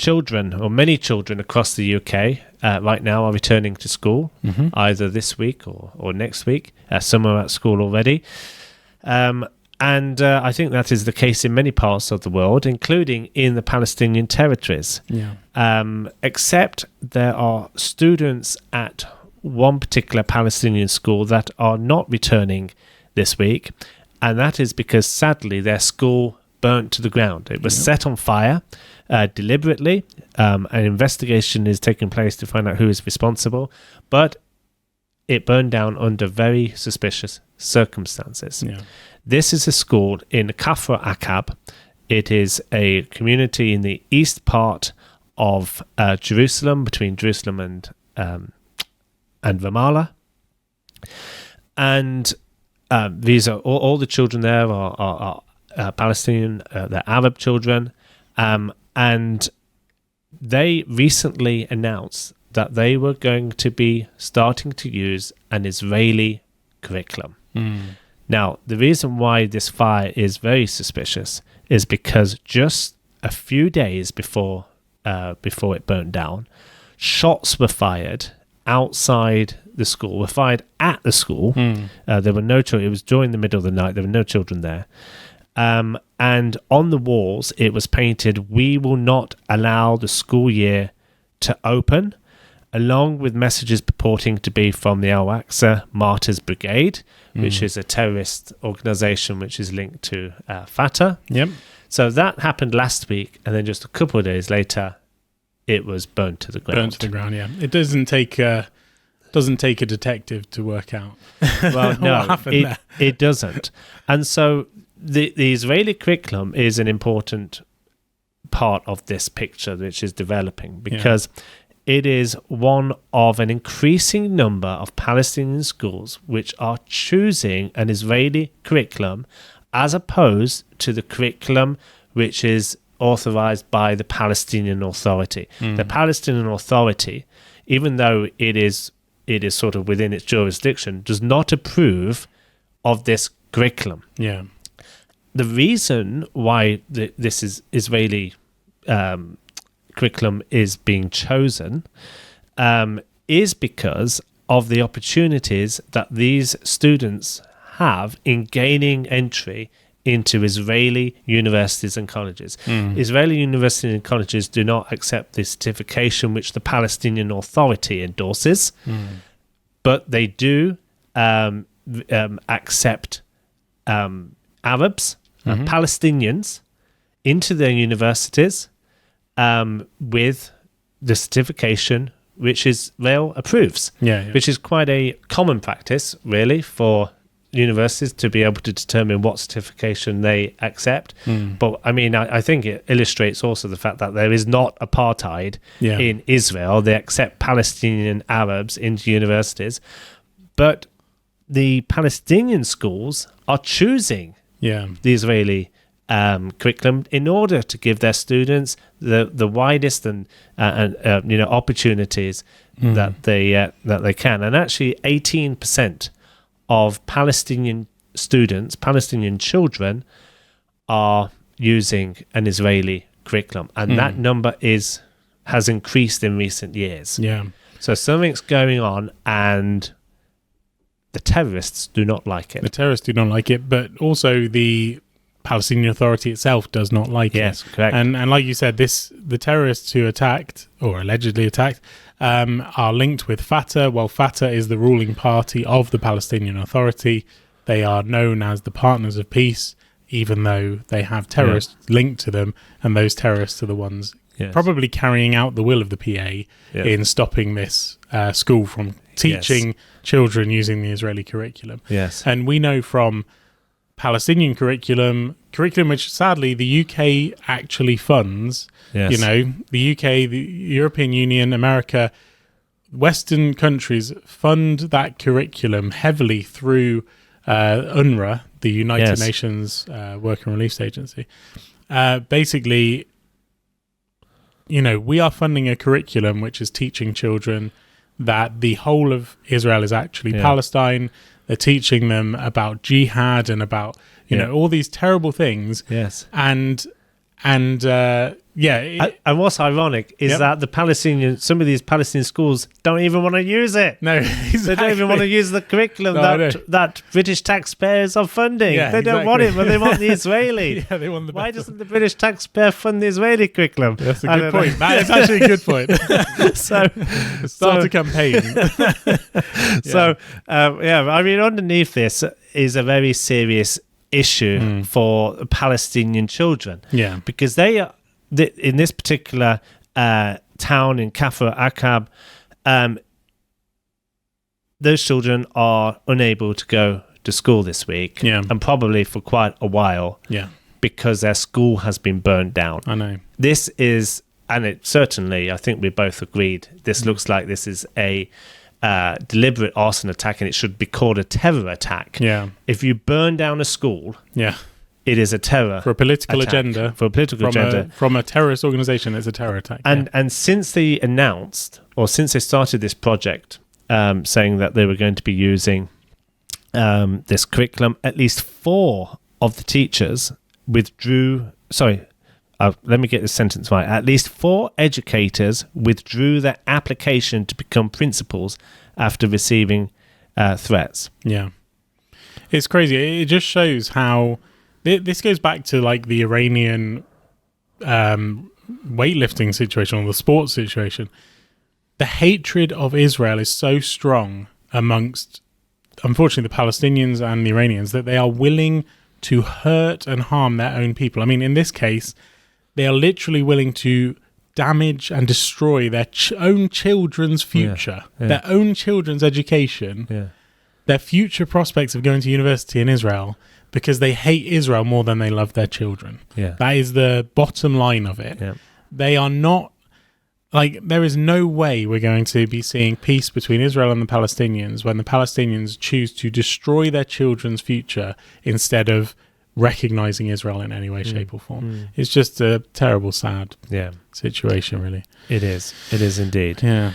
children, or many children across the UK right now are returning to school, either this week or next week. Some are at school already. And I think that is the case in many parts of the world, including in the Palestinian territories. Except there are students at one particular Palestinian school that are not returning this week, and that is because, sadly, their school burnt to the ground. It was set on fire deliberately. An investigation is taking place to find out who is responsible, but it burned down under very suspicious circumstances. This is a school in Kafr Akab. It is a community in the east part of Jerusalem, between Jerusalem and Ramallah. And these are all the children there are Palestinian, they're Arab children. And they recently announced that they were going to be starting to use an Israeli curriculum. Now, the reason why this fire is very suspicious is because just a few days before it burnt down, shots were fired outside the school, were fired at the school. There were no children. It was during the middle of the night. There were no children there. And on the walls, it was painted, "We will not allow the school year to open," along with messages purporting to be from the Al-Aqsa Martyrs Brigade, which is a terrorist organization which is linked to Fatah. So that happened last week, and then just a couple of days later, it was burnt to the ground. It doesn't take a detective to work out. Well, no, it doesn't. And so the Israeli curriculum is an important part of this picture which is developing, because it is one of an increasing number of Palestinian schools which are choosing an Israeli curriculum as opposed to the curriculum which is authorized by the Palestinian Authority. The Palestinian Authority, even though it is sort of within its jurisdiction, does not approve of this curriculum. The reason why this is Israeli curriculum is being chosen is because of the opportunities that these students have in gaining entry into Israeli universities and colleges. Israeli universities and colleges do not accept the certification which the Palestinian Authority endorses, but they do accept Arabs and Palestinians into their universities with the certification which Israel approves, which is quite a common practice, really, for universities to be able to determine what certification they accept. But I mean, I think it illustrates also the fact that there is not apartheid in Israel. They accept Palestinian Arabs into universities, but the Palestinian schools are choosing the Israeli curriculum in order to give their students the widest and opportunities that they can. And actually, 18% of Palestinian students, Palestinian children, are using an Israeli curriculum, and that number has increased in recent years. So something's going on, and the terrorists do not like it. The terrorists do not like it, but also the Palestinian Authority itself does not like it. Yes, correct. And like you said, the terrorists who attacked, or allegedly attacked, are linked with Fatah. Well, Fatah is the ruling party of the Palestinian Authority. They are known as the Partners of Peace, even though they have terrorists linked to them, and those terrorists are the ones probably carrying out the will of the PA in stopping this school from teaching children using the Israeli curriculum. And we know from Palestinian curriculum which sadly the UK actually funds. The UK, the European Union, America, Western countries fund that curriculum heavily through UNRWA, the United Nations Work and Relief Agency. Basically, we are funding a curriculum which is teaching children that the whole of Israel is actually Palestine. They're teaching them about jihad and about all these terrible things. And And what's ironic is that some of these Palestinian schools don't even want to use it. No, exactly. They don't even want to use the curriculum that British taxpayers are funding. Yeah, they don't want it, but they want the Israeli. They want the Why doesn't the British taxpayer fund the Israeli curriculum? That's a good point. That is actually a good point. Start a campaign. I mean, underneath this is a very serious issue for Palestinian children. Yeah, because they are in this particular town in Kafr Akab. Those children are unable to go to school this week, and probably for quite a while. Yeah, because their school has been burned down. I know. This is, and it certainly, I think we both agreed, this looks like this is a deliberate arson attack, and it should be called a terror attack. Yeah. If you burn down a school, it is a terror for a political attack. agenda. For a political agenda. From a terrorist organization, it's a terror attack. And since they announced, or since they started this project, saying that they were going to be using this curriculum, at least 4 of the teachers withdrew. Sorry, let me get this sentence right. At least 4 educators withdrew their application to become principals after receiving threats. Yeah, it's crazy. It just shows how this goes back to like the Iranian weightlifting situation or the sports situation. The hatred of Israel is so strong amongst, unfortunately, the Palestinians and the Iranians that they are willing to hurt and harm their own people. I mean, in this case, they are literally willing to damage and destroy their own children's future, their own children's education, their future prospects of going to university in Israel, because they hate Israel more than they love their children. Yeah. That is the bottom line of it. Yeah. They are not, like, there is no way we're going to be seeing peace between Israel and the Palestinians when the Palestinians choose to destroy their children's future instead of recognizing Israel in any way, shape or form. It's just a terrible, sad situation, really. It is. It is indeed. Yeah.